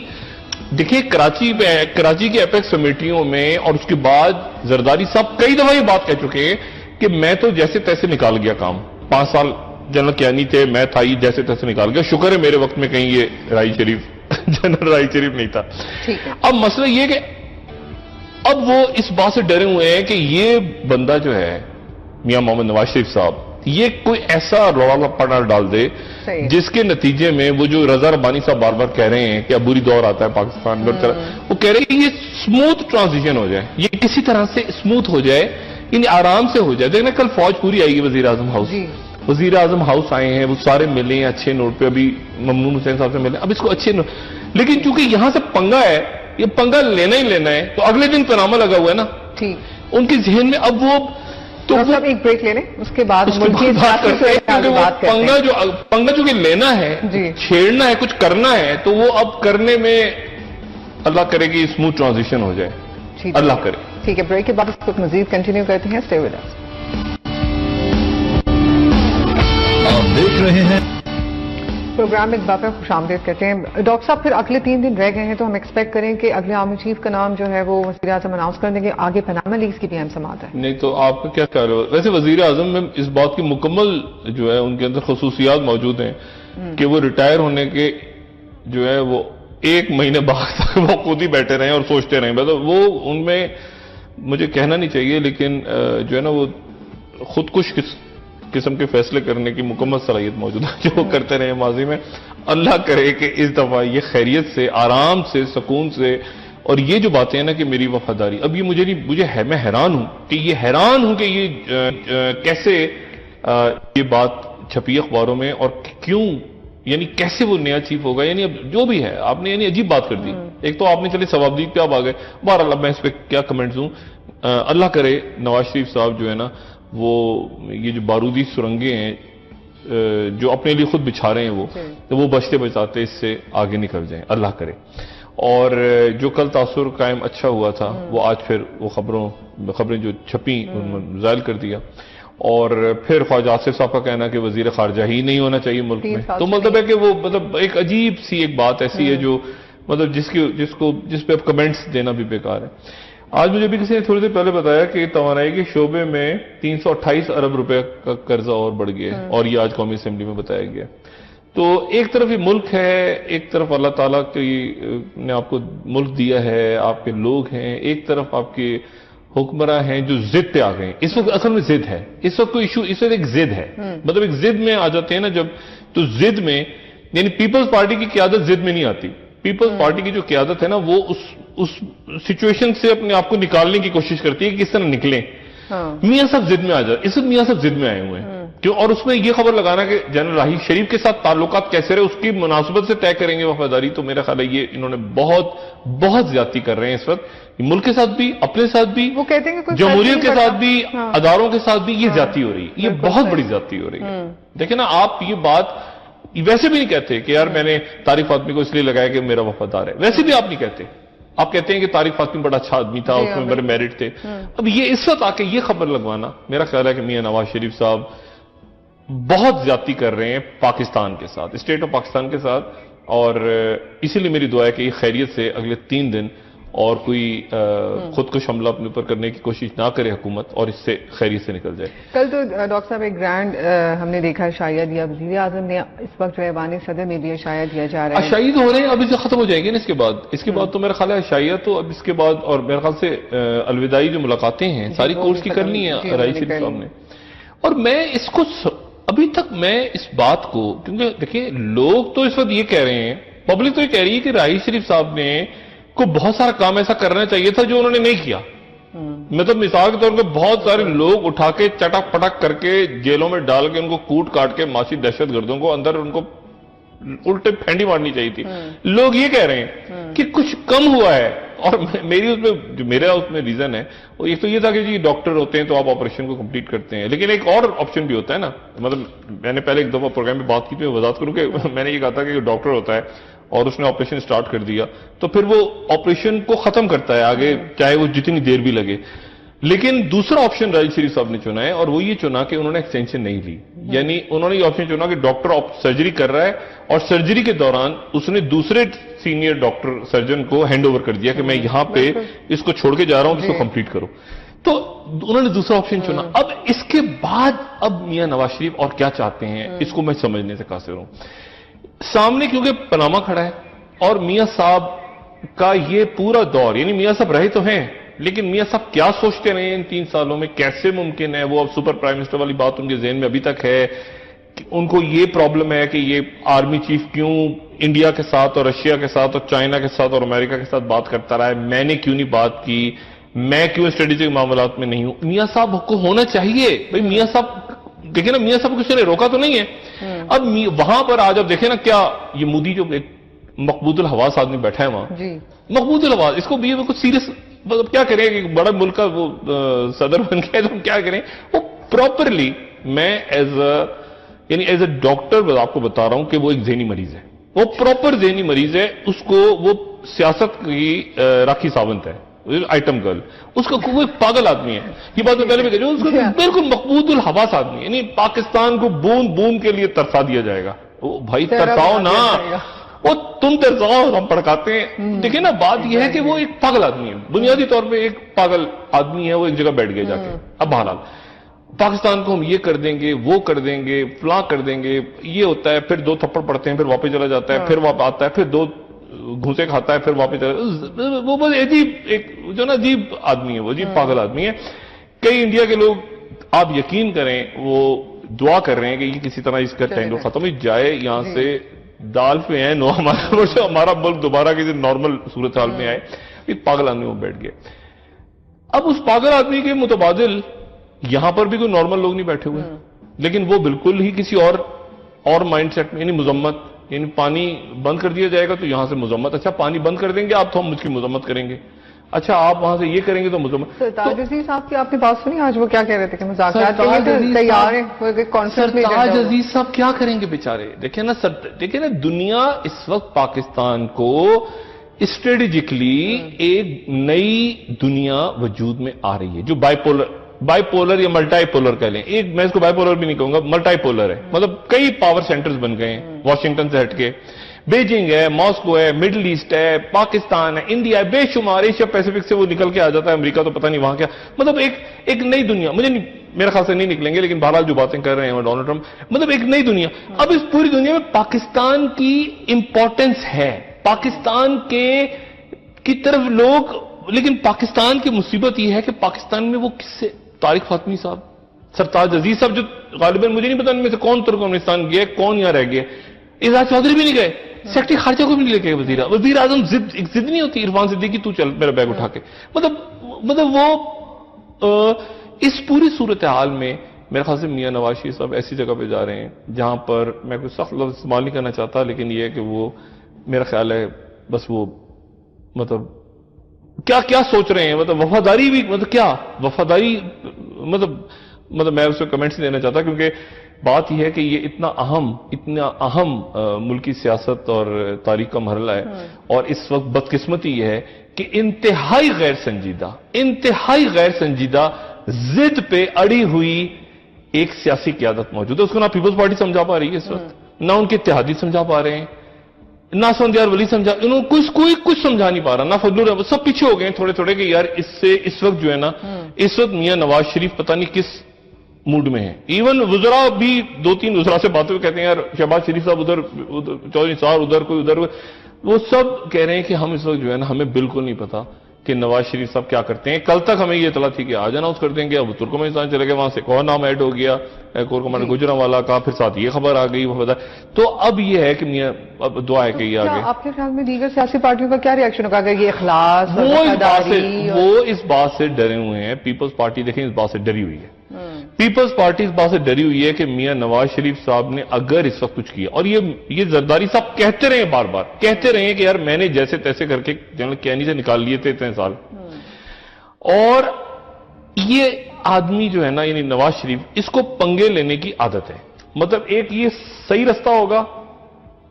دیکھیے کراچی کے ایپیکس کمیٹیوں میں، اور اس کے بعد زرداری صاحب کئی دفعہ یہ بات کہہ چکے ہیں کہ میں تو جیسے تیسے نکال گیا کام، 5 سال جنرل کیانی تھے، میں تھا ہی، جیسے تیسے نکال گیا. شکر ہے میرے وقت میں کہیں یہ جنرل رائی شریف نہیں تھا. اب مسئلہ یہ کہ اب وہ اس بات سے ڈرے ہوئے ہیں کہ یہ بندہ جو ہے میاں محمد نواز شریف صاحب، یہ کوئی ایسا روڑا لپا نہ ڈال دے جس کے نتیجے میں وہ جو رضا ربانی صاحب بار بار کہہ رہے ہیں کہ عبوری دور آتا ہے پاکستان میں، وہ کہہ رہے ہیں کہ یہ سموتھ ٹرانزیشن ہو جائے، یہ کسی طرح سے سموتھ ہو جائے، یعنی آرام سے ہو جائے. دیکھنا کل فوج پوری آئے گی وزیر اعظم ہاؤس، وزیر اعظم ہاؤس آئے ہیں، وہ سارے ملے ہیں اچھے نوٹ پہ، ابھی ممنون حسین صاحب سے ملے، اب اس کو اچھے نوٹ. لیکن چونکہ یہاں سے پنگا ہے، یہ پنگا لینا ہی لینا ہے، تو اگلے دن پنامہ لگا ہوا ہے نا ان کے ذہن میں. اب وہ تو
ایک بریک لے لیں، اس کے بعد
پنگا جو کہ لینا ہے، چھیڑنا ہے، کچھ کرنا ہے، تو وہ اب کرنے میں اللہ کرے کہ اسموتھ ٹرانزیشن ہو جائے، اللہ کرے.
ٹھیک ہے، بریک کے بعد اس کو مزید کنٹینیو کرتے ہیں. Stay with us.
آپ دیکھ رہے ہیں
پروگرام میں ایک بار خوش آمدید کرتے ہیں. ڈاکٹر صاحب پھر اگلے 3 دن رہ گئے ہیں، تو ہم ایکسپیکٹ کریں کہ اگلے آرمی چیف کا نام جو ہے وہ وزیر اعظم اناؤنس کر دیں گے. آگے پنامہ لیگز کی بھی اہم سماعت ہے.
نہیں تو آپ کا کیا خیال ہے؟ ویسے وزیر اعظم میں اس بات کی مکمل جو ہے ان کے اندر خصوصیات موجود ہیں کہ وہ ریٹائر ہونے کے جو ہے وہ 1 مہینے بعد وہ خود ہی بیٹھے رہیں اور سوچتے رہیں. مطلب وہ ان میں مجھے کہنا نہیں چاہیے، لیکن جو ہے نا وہ خودکش قسم کے فیصلے کرنے کی مکمل صلاحیت موجود ہے جو وہ کرتے رہے ماضی میں. اللہ کرے کہ اس دفعہ یہ خیریت سے، آرام سے، سکون سے. اور یہ جو باتیں ہیں نا کہ میری وفاداری، اب یہ میں حیران ہوں کہ یہ کیسے یہ بات چھپی اخباروں میں، اور کیوں، یعنی کیسے وہ نیا چیف ہوگا. یعنی اب جو بھی ہے آپ نے یعنی عجیب بات کر دی. ایک تو آپ نے چلے ثوابدید پہ آپ آ گئے. بہرحال میں اس پہ کیا کمنٹس دوں. اللہ کرے نواز شریف صاحب جو ہے نا وہ یہ جو بارودی سرنگیں ہیں جو اپنے لیے خود بچھا رہے ہیں وہ بچتے بچاتے اس سے آگے نکل جائیں، اللہ کرے. اور جو کل تاثر قائم اچھا ہوا تھا وہ آج پھر وہ خبریں جو چھپیں زائل کر دیا. اور پھر خواجہ آصف صاحب کا کہنا کہ وزیر خارجہ ہی نہیں ہونا چاہیے ملک میں، تو مطلب ہے کہ وہ مطلب ایک عجیب سی ایک بات ایسی ہے جو مطلب جس پہ اب کمنٹس دینا بھی بیکار ہے. آج مجھے بھی کسی نے تھوڑی دیر پہلے بتایا کہ توانائی کے شعبے میں 328 ارب روپے کا قرضہ اور بڑھ گیا ہے، اور یہ آج قومی اسمبلی میں بتایا گیا. تو ایک طرف یہ ملک ہے، ایک طرف اللہ تعالیٰ نے آپ کو ملک دیا ہے، آپ کے لوگ ہیں، ایک طرف آپ کے حکمراں ہیں جو ضد پہ آ گئے ہیں. اس وقت اصل میں ضد ہے، اس وقت کوئی ایشو، اس وقت ایک ضد ہے. مطلب ایک ضد میں آ جاتے ہیں نا جب، تو ضد میں یعنی پیپلز پارٹی کی قیادت ضد میں نہیں آتی. پیپلز پارٹی کی جو قیادت ہے نا وہ اس سچویشن سے اپنے آپ کو نکالنے کی کوشش کرتی ہے کہ کس طرح نکلیں. میاں صاحب ضد میں آ جائے، اس وقت میاں صاحب ضد میں آئے ہوئے ہیں. کیوں؟ اور اس میں یہ خبر لگانا کہ جنرل راحیل شریف کے ساتھ تعلقات کیسے رہے اس کی مناسبت سے طے کریں گے وفاداری، تو میرا خیال ہے یہ انہوں نے بہت زیادتی کر رہے ہیں اس وقت، ملک کے ساتھ بھی، اپنے ساتھ بھی،
وہ کہتے ہیں کہ
جمہوریت کے ساتھ بھی، اداروں کے ساتھ بھی، یہ زیادتی ہو رہی ہے، یہ بہت بڑی زیادتی ہو رہی ہے۔ دیکھیں نا، آپ یہ بات ویسے بھی نہیں کہتے کہ یار میں نے طارق فاطمی کو اس لیے لگایا کہ میرا وفادار ہے، ویسے بھی آپ نہیں کہتے، آپ کہتے ہیں کہ طارق فاطمی بڑا اچھا آدمی تھا، اس میں بڑے میرٹ تھے۔ اب یہ اس وقت آ کے یہ خبر لگوانا، میرا خیال ہے کہ میاں نواز شریف صاحب بہت زیادتی کر رہے ہیں پاکستان کے ساتھ، اسٹیٹ آف پاکستان کے ساتھ، اور اسی لیے میری دعا ہے کہ یہ خیریت سے اگلے 3 دن اور کوئی خودکش حملہ اپنے اوپر کرنے کی کوشش نہ کرے حکومت، اور اس سے خیریت سے نکل جائے۔
کل تو ڈاکٹر صاحب ایک گرینڈ ہم نے دیکھا شائع دیا وزیر اعظم نے، اس وقت جو ایوان صدر میں بھی شائع دیا جا رہا ہے،
شہید ہو رہے ہیں، اب اسے ختم ہو جائیں گے نا اس کے بعد تو میرا خیال ہے شائع تو اب اس کے بعد، اور میرے خیال سے الوداعی جو ملاقاتیں ہیں ساری کورس کی کرنی ہے راحیل شریف صاحب نے۔ اور میں اس کو ابھی تک میں اس بات کو، کیونکہ دیکھیں لوگ تو اس وقت یہ کہہ رہے ہیں، پبلک تو یہ کہہ رہی ہے کہ راحیل شریف صاحب نے کو بہت سارا کام ایسا کرنا چاہیے تھا جو انہوں نے نہیں کیا۔ مطلب مثال کے طور پہ بہت سارے لوگ اٹھا کے چٹک پٹک کر کے جیلوں میں ڈال کے ان کو کوٹ کاٹ کے معاشی دہشت گردوں کو اندر ان کو الٹے پھینڈی مارنی چاہیے تھی۔ لوگ یہ کہہ رہے ہیں کہ کچھ کم ہوا ہے، اور میری اس میں جو میرا اس میں ریزن ہے وہ ایک تو یہ تھا کہ جی ڈاکٹر ہوتے ہیں تو آپ آپریشن کو کمپلیٹ کرتے ہیں، لیکن ایک اور آپشن بھی ہوتا ہے نا، مطلب میں نے پہلے ایک دفعہ پروگرام میں بات کی تھی، میں وضاحت کروں کہ میں نے یہ کہا تھا کہ ڈاکٹر ہوتا ہے اور اس نے آپریشن سٹارٹ کر دیا تو پھر وہ آپریشن کو ختم کرتا ہے آگے، چاہے وہ جتنی دیر بھی لگے۔ لیکن دوسرا آپشن راحیل شریف صاحب نے چنا ہے، اور وہ یہ چنا کہ انہوں نے ایکسٹینشن نہیں لی، یعنی انہوں نے یہ آپشن چنا کہ ڈاکٹر سرجری کر رہا ہے اور سرجری کے دوران اس نے دوسرے سینئر ڈاکٹر سرجن کو ہینڈ اوور کر دیا کہ میں یہاں پہ اس کو چھوڑ کے جا رہا ہوں، اس کو کمپلیٹ کرو۔ تو انہوں نے دوسرا آپشن چنا۔ اب اس کے بعد اب میاں نواز شریف اور کیا چاہتے ہیں اس کو میں سمجھنے سے قاصر ہوں۔ سامنے کیونکہ پاناما کھڑا ہے، اور میاں صاحب کا یہ پورا دور، یعنی میاں صاحب رہے تو ہیں لیکن میاں صاحب کیا سوچتے رہے ان 3 سالوں میں، کیسے ممکن ہے وہ اب سپر پرائم منسٹر والی بات ان کے ذہن میں ابھی تک ہے کہ ان کو یہ پرابلم ہے کہ یہ آرمی چیف کیوں انڈیا کے ساتھ اور رشیا کے ساتھ اور چائنا کے ساتھ اور امریکہ کے ساتھ بات کرتا رہا ہے، میں نے کیوں نہیں بات کی، میں کیوں اسٹریٹجک معاملات میں نہیں ہوں۔ میاں صاحب کو ہونا چاہیے بھائی، میاں صاحب دیکھیں نا، میاں صاحب کو کسی نے روکا تو نہیں ہے۔ اب وہاں پر آج اب دیکھیں نا، کیا یہ مودی جو ایک مقبوض الحواس آدمی بیٹھا ہے وہاں، مقبوض الحواس، اس کو بھی کچھ سیریس مطلب کیا کریں کہ بڑا ملک کا وہ صدر بن گیا تو ہم کیا کریں، وہ پراپرلی میں ایز اے ڈاکٹر آپ کو بتا رہا ہوں کہ وہ ایک ذہنی مریض ہے، وہ پراپر ذہنی مریض ہے، اس کو وہ سیاست کی راکھی ساونت ہے، آئٹم گرل، اس کا کوئی پاگل آدمی ہے، یہ بات میں پہلے بھی کہہ رہا ہوں، اس کا بالکل مقبوض الحواس آدمی ہے، یعنی پاکستان کو بوند بوند کے لیے ترسا دیا جائے گا۔ بھائی ترساؤ نا، وہ تم ترساؤ، ہم پڑکاتے ہیں۔ دیکھیں نا، بات یہ ہے کہ وہ ایک پاگل آدمی ہے، بنیادی طور پہ ایک پاگل آدمی ہے، وہ ایک جگہ بیٹھ گیا جا کے۔ اب بہرحال پاکستان کو ہم یہ کر دیں گے، وہ کر دیں گے، فلاں کر دیں گے، یہ ہوتا ہے، پھر 2 تھپڑ پڑتے ہیں، پھر واپس چلا جاتا ہے، پھر واپس آتا ہے، پھر 2 گھوسے کھاتا ہے، پھر واپس چلا، وہ بس عجیب ایک جو نا عجیب آدمی ہے، وہ عجیب پاگل آدمی ہے۔ کئی انڈیا کے لوگ آپ یقین کریں وہ دعا کر رہے ہیں کہ یہ کسی طرح اس کا ٹینڈر ختم ہو جائے، یہاں سے دال پہ ہیں نو ہمارا ملک دوبارہ کسی نارمل صورتحال میں آئے۔ ایک پاگل آدمی وہ بیٹھ گئے۔ اب اس پاگل آدمی کے متبادل یہاں پر بھی کوئی نارمل لوگ نہیں بیٹھے ہوئے، لیکن وہ بالکل ہی کسی اور مائنڈ سیٹ میں، یعنی مذمت، یعنی پانی بند کر دیا جائے گا تو یہاں سے مذمت، اچھا پانی بند کر دیں گے آپ تو ہم مجھ کی مذمت کریں گے، اچھا آپ وہاں سے یہ کریں گے تو مذمت۔
سرتاج عزیز صاحب کی آپ نے بات سنی آج، وہ کیا کہہ رہے تھے کہ مذاکرات کے لیے تیار ہیں، وہ ایک کانفرنس میں
سرتاج عزیز صاحب کیا کریں گے بیچارے؟ دیکھیں نا دنیا اس وقت پاکستان کو اسٹریٹجکلی ایک نئی دنیا وجود میں آ رہی ہے جو بائی پولر یا ملٹائی پولر کہہ لیں، ایک میں اس کو بائی پولر بھی نہیں کہوں گا، ملٹائی پولر ہے، مطلب کئی پاور سینٹرز بن گئے ہیں، واشنگٹن سے ہٹ کے بیجنگ ہے، ماسکو ہے، مڈل ایسٹ ہے، پاکستان ہے، انڈیا ہے، بے شمار ایشیا پیسفک سے وہ نکل کے آ جاتا ہے، امریکہ تو پتہ نہیں وہاں کیا، مطلب ایک نئی دنیا، مجھے میرے خیال سے نہیں نکلیں گے لیکن بہرحال جو باتیں کر رہے ہیں ڈونلڈ ٹرمپ، مطلب ایک نئی دنیا۔ اب اس پوری دنیا میں پاکستان کی امپورٹنس ہے، پاکستان کی طرف لوگ، لیکن پاکستان کی مصیبت یہ ہے کہ پاکستان میں وہ کس سے، طارق فاطمی صاحب، سرتاج عزیز صاحب جو غالباً مجھے نہیں پتا ان میں سے کون ترکمانستان گئے، کون یہاں رہ گئے، اعزاز چودھری بھی نہیں گئے، سیکرٹری خارجہ کو بھی نہیں لے کے وزیر اعظم ایک ضد نہیں ہوتی عرفان صدیقی تو چل میرا بیگ اٹھا کے، مطلب وہ اس پوری صورتحال میں میرے خیال سے میاں نواز شریف صاحب ایسی جگہ پہ جا رہے ہیں جہاں پر میں کوئی سخت لفظ استعمال نہیں کرنا چاہتا، لیکن یہ ہے کہ وہ میرا خیال ہے بس وہ مطلب کیا سوچ رہے ہیں، مطلب وفاداری بھی مطلب کیا وفاداری مطلب میں اس کو کمنٹس نہیں دینا چاہتا، کیونکہ بات یہ ہے کہ یہ اتنا اہم ملکی سیاست اور تاریخ کا مرحلہ ہے، اور اس وقت بدقسمتی یہ ہے کہ انتہائی غیر سنجیدہ ضد پہ اڑی ہوئی ایک سیاسی قیادت موجود ہے. اس کو نہ پیپلز پارٹی سمجھا پا رہی ہے اس وقت، نہ ان کے اتحادی سمجھا پا رہے ہیں، نہ اسفندیار ولی سمجھا، انہوں کوئی کچھ سمجھا نہیں پا رہا، نہ فضل الرحمان، سب پیچھے ہو گئے ہیں تھوڑے کہ یار اس وقت جو ہے نا، اس وقت میاں نواز شریف پتہ نہیں کس موڈ میں ہے. ایون وزراء بھی 2-3 وزراء سے باتیں ہوئے کہتے ہیں یار شہباز شریف صاحب ادھر، چودھری صاحب ادھر، کوئی ادھر، وہ سب کہہ رہے ہیں کہ ہم اس وقت جو ہے نا ہمیں بالکل نہیں پتا کہ نواز شریف صاحب کیا کرتے ہیں. کل تک ہمیں یہ اطلاع تھی کہ آج اناؤنس کر دیں گے، اب ترکمانستان چلے گئے، وہاں سے ایک اور نام ایڈ ہو گیا، کور کمانڈر گجرانوالا کا، پھر ساتھ یہ خبر آ گئی وہ بتا. تو اب یہ ہے کہ میاں اب دعا ہے کہ یہ آگے.
آپ کے خیال میں دیگر سیاسی پارٹیوں کا کیا ریئیکشن ہوگا کہ یہ اخلاص اور وفاداری
وہ اس بات سے ڈرے ہوئے ہیں. پیپلز پارٹی دیکھیں اس بات سے ڈری ہوئی ہے، پیپلز پارٹی اس بات سے ڈری ہوئی ہے کہ میاں نواز شریف صاحب نے اگر اس وقت کچھ کیا، اور یہ زرداری صاحب کہتے رہے ہیں، بار بار کہتے رہے ہیں کہ یار میں نے جیسے تیسے کر کے جنرل کینی سے نکال لیے تھے اتنے سال، اور یہ آدمی جو ہے نا یعنی نواز شریف، اس کو پنگے لینے کی عادت ہے. مطلب ایک یہ صحیح رستہ ہوگا،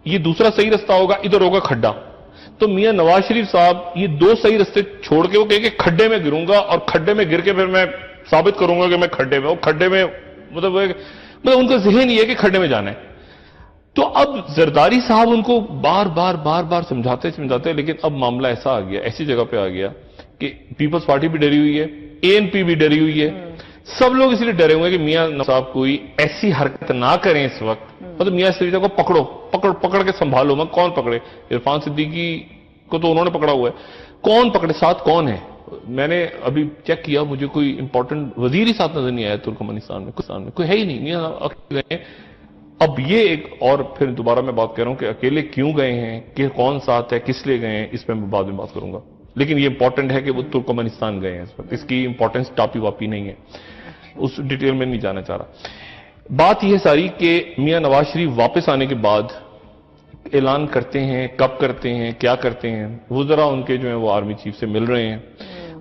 یہ دوسرا صحیح رستہ ہوگا، ادھر ہوگا کھڈا. تو میاں نواز شریف صاحب یہ 2 صحیح رستے چھوڑ کے وہ کہیں کہ کھڈے میں گروں گا، اور کھڈے میں گر کے پھر میں ثابت کروں گا کہ میں کھڈے میں، وہ کھڈے میں مطلب ان کا ذہن یہ ہے کہ کھڈے میں جانا ہے. تو اب زرداری صاحب ان کو بار بار سمجھاتے، لیکن اب معاملہ ایسا آ گیا، ایسی جگہ پہ آ گیا کہ پیپلز پارٹی بھی ڈری ہوئی ہے، ANP بھی ڈری ہوئی ہے، سب لوگ اس لیے ڈرے ہوئے کہ میاں صاحب کوئی ایسی حرکت نہ کریں اس وقت. مطلب میاں صاحب کو پکڑ کے سنبھالو. میں کون پکڑے؟ عرفان صدیقی کو تو انہوں نے پکڑا ہوا ہے، کون پکڑے؟ ساتھ کون ہے؟ میں نے ابھی چیک کیا، مجھے کوئی امپورٹنٹ وزیر ہی ساتھ نظر نہیں آیا ترکمانستان میں، کوئی ہے ہی نہیں. گئے. اب یہ ایک اور پھر دوبارہ میں بات کر رہا ہوں کہ اکیلے کیوں گئے ہیں، کہ کون ساتھ ہے، کس لیے گئے ہیں، اس پہ میں بعد میں بات کروں گا. لیکن یہ امپورٹنٹ ہے کہ وہ ترکمانستان گئے ہیں اس وقت، اس کی امپورٹنس ٹاپی واپی نہیں ہے، اس ڈیٹیل میں نہیں جانا چاہ رہا. بات یہ ساری کہ میاں نواز شریف واپس آنے کے بعد اعلان کرتے ہیں، کب کرتے ہیں، کیا کرتے ہیں. وزراء ان کے جو ہیں وہ آرمی چیف سے مل رہے ہیں.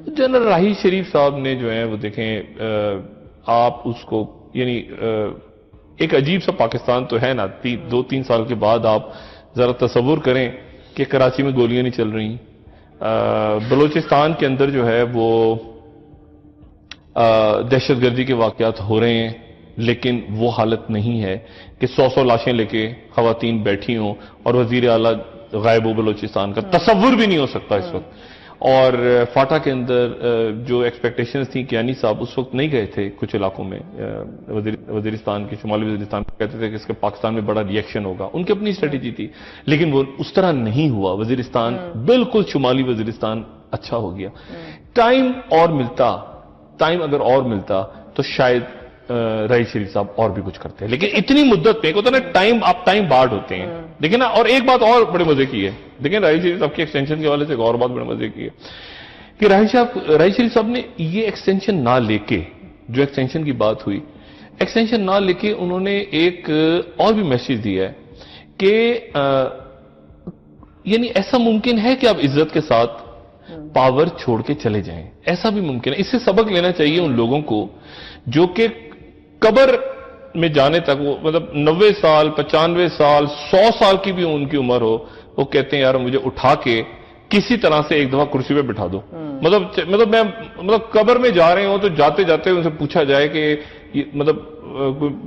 جنرل راحیل شریف صاحب نے جو ہے وہ دیکھیں، آپ اس کو یعنی ایک عجیب سا پاکستان تو ہے نا، 2-3 سال کے بعد آپ ذرا تصور کریں کہ کراچی میں گولیاں نہیں چل رہی، بلوچستان کے اندر جو ہے وہ دہشت گردی کے واقعات ہو رہے ہیں، لیکن وہ حالت نہیں ہے کہ 100 لاشیں لے کے خواتین بیٹھی ہوں اور وزیر اعلیٰ غائب ہو بلوچستان کا. تصور بھی نہیں ہو سکتا اس وقت. اور فاٹا کے اندر جو ایکسپیکٹیشنز تھیں، کیانی صاحب اس وقت نہیں گئے تھے کچھ علاقوں میں، وزیرستان کے شمالی وزیرستان کہتے تھے کہ اس کے پاکستان میں بڑا ریئیکشن ہوگا، ان کی اپنی اسٹریٹجی تھی، لیکن وہ اس طرح نہیں ہوا. وزیرستان بالکل شمالی وزیرستان اچھا ہو گیا. ٹائم اگر اور ملتا تو شاید راحیل شریف صاحب اور بھی کچھ کرتے ہیں، لیکن اتنی مدت پہ ہوتا نا ٹائم بارڈ ہوتے ہیں. دیکھیں نا، اور ایک بات اور بڑے مزے کی ہے، دیکھیں راحیل شریف صاحب کی ایکسٹینشن کے حوالے سے ایک اور بات بڑے مزے کی ہے کہ راحیل شریف صاحب نے یہ ایکسٹینشن نہ لے کے، جو ایکسٹینشن کی بات ہوئی، ایکسٹینشن نہ لے کے انہوں نے ایک اور بھی میسج دیا ہے کہ یعنی ایسا ممکن ہے کہ آپ عزت کے ساتھ پاور چھوڑ کے چلے جائیں، ایسا بھی ممکن ہے. اس سے سبق لینا چاہیے ان لوگوں کو جو کہ قبر میں جانے تک، وہ مطلب 90 سال 95 سال 100 سال کی بھی ان کی عمر ہو، وہ کہتے ہیں یار مجھے اٹھا کے کسی طرح سے ایک دفعہ کرسی پہ بٹھا دو. مطلب قبر میں جا رہے ہوں تو جاتے جاتے ان سے پوچھا جائے کہ مطلب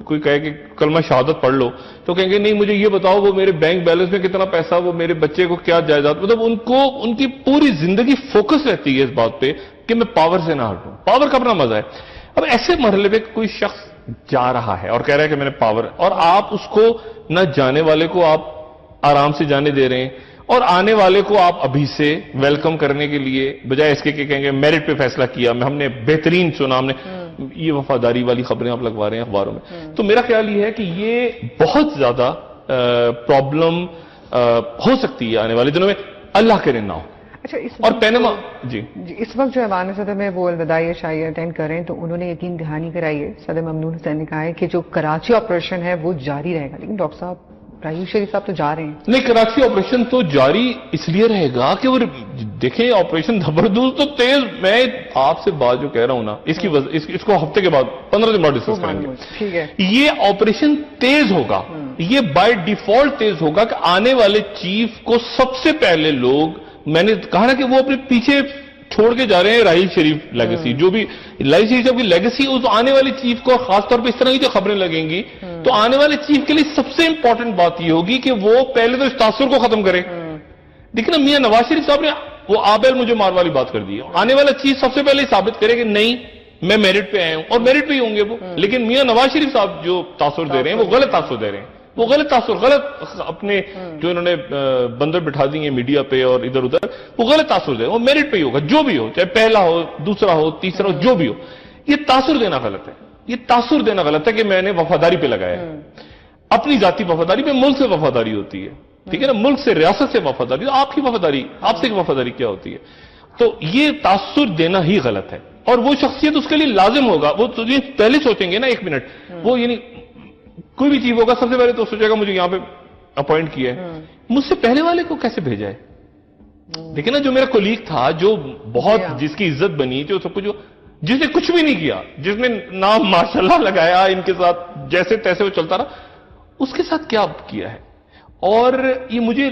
کوئی کہے کہ کلمہ شہادت پڑھ لو، تو کہیں گے نہیں مجھے یہ بتاؤ وہ میرے بینک بیلنس میں کتنا پیسہ، وہ میرے بچے کو کیا جائیداد. مطلب ان کی پوری زندگی فوکس رہتی ہے اس بات پہ کہ میں پاور سے نہ ہٹوں، پاور کا اپنا مزہ ہے. اب ایسے مرحلے پہ کوئی شخص جا رہا ہے اور کہہ رہا ہے کہ میں نے پاور، اور آپ اس کو نہ جانے والے کو آپ آرام سے جانے دے رہے ہیں، اور آنے والے کو آپ ابھی سے ویلکم کرنے کے لیے بجائے اس کے کہ کہیں گے میرٹ پہ فیصلہ کیا، ہم نے بہترین چنا، ہم نے یہ وفاداری والی خبریں آپ لگوا رہے ہیں اخباروں میں. تو میرا خیال یہ ہے کہ یہ بہت زیادہ پرابلم ہو سکتی ہے آنے والے دنوں میں. اللہ کرے نہ ہو.
اچھا اس
اور پینما جی
اس وقت جو ایوان صدر میں وہ الوداعی شاعری اٹینڈ کر رہے ہیں تو انہوں نے یقین دہانی کرائی ہے، صدر ممنون حسین نے کہا ہے کہ جو کراچی آپریشن ہے وہ جاری رہے گا، لیکن ڈاکٹر صاحب راہیل شریف صاحب تو جا رہے ہیں۔
نہیں، کراچی آپریشن تو جاری اس لیے رہے گا کہ وہ دیکھیں آپریشن زبردست تو تیز، میں آپ سے بات جو کہہ رہا ہوں نا اس کو ہفتے کے بعد 15 دن بعد ڈسکس کریں گے۔
ٹھیک ہے،
یہ آپریشن تیز ہوگا، یہ بائی ڈیفالٹ تیز ہوگا کہ آنے والے چیف کو سب سے پہلے لوگ، میں نے کہا نا کہ وہ اپنے پیچھے چھوڑ کے جا رہے ہیں راہیل شریف لیگیسی، جو بھی راہیل شریف صاحب کی لیگیسی اس آنے والے چیف کو، خاص طور پہ اس طرح کی جو خبریں لگیں گی تو آنے والے چیف کے لیے سب سے امپورٹنٹ بات یہ ہوگی کہ وہ پہلے تو اس تاثر کو ختم کرے۔ لیکن میاں نواز شریف صاحب نے وہ آبیل مجھے مار والی بات کر دی ہے، آنے والا چیف سب سے پہلے ثابت کرے کہ نہیں میں میرٹ پہ آیا ہوں، اور میرٹ پہ ہی ہوں گے وہ، لیکن میاں نواز شریف صاحب جو تاثر دے رہے ہیں وہ غلط تاثر دے رہے ہیں، وہ غلط تاثر، غلط اپنے جو انہوں نے بندر بٹھا دی ہیں میڈیا پہ اور ادھر ادھر، وہ غلط تاثر دے رہے ہیں، وہ میرٹ پہ ہی ہوگا جو بھی ہو، چاہے پہلا ہو، دوسرا ہو، تیسرا ہو، جو بھی ہو۔ یہ تاثر دینا غلط ہے، یہ تاثر دینا غلط ہے کہ میں نے وفاداری پہ لگایا ہے، اپنی ذاتی وفاداری پہ ملک سے وفاداری ہوتی ہے، ٹھیک ہے نا، ملک سے، ریاست سے وفاداری، آپ کی وفاداری، آپ سے وفاداری کیا ہوتی ہے؟ تو یہ تاثر دینا ہی غلط ہے، اور وہ شخصیت اس کے لیے لازم ہوگا، وہ پہلے سوچیں گے نا 1 منٹ، وہ یعنی کوئی بھی چیز ہوگا سب سے پہلے تو سوچے گا مجھے یہاں پہ اپوائنٹ کیا ہے، مجھ سے پہلے والے کو کیسے بھیجا ہے؟ لیکن نا جو میرا کولیگ تھا جو بہت جس کی عزت بنی جو سب کچھ، جس نے کچھ بھی نہیں کیا، جس نے نام ماشاءاللہ لگایا ان کے ساتھ جیسے تیسے وہ چلتا رہا، اس کے ساتھ کیا کیا ہے؟ اور یہ مجھے،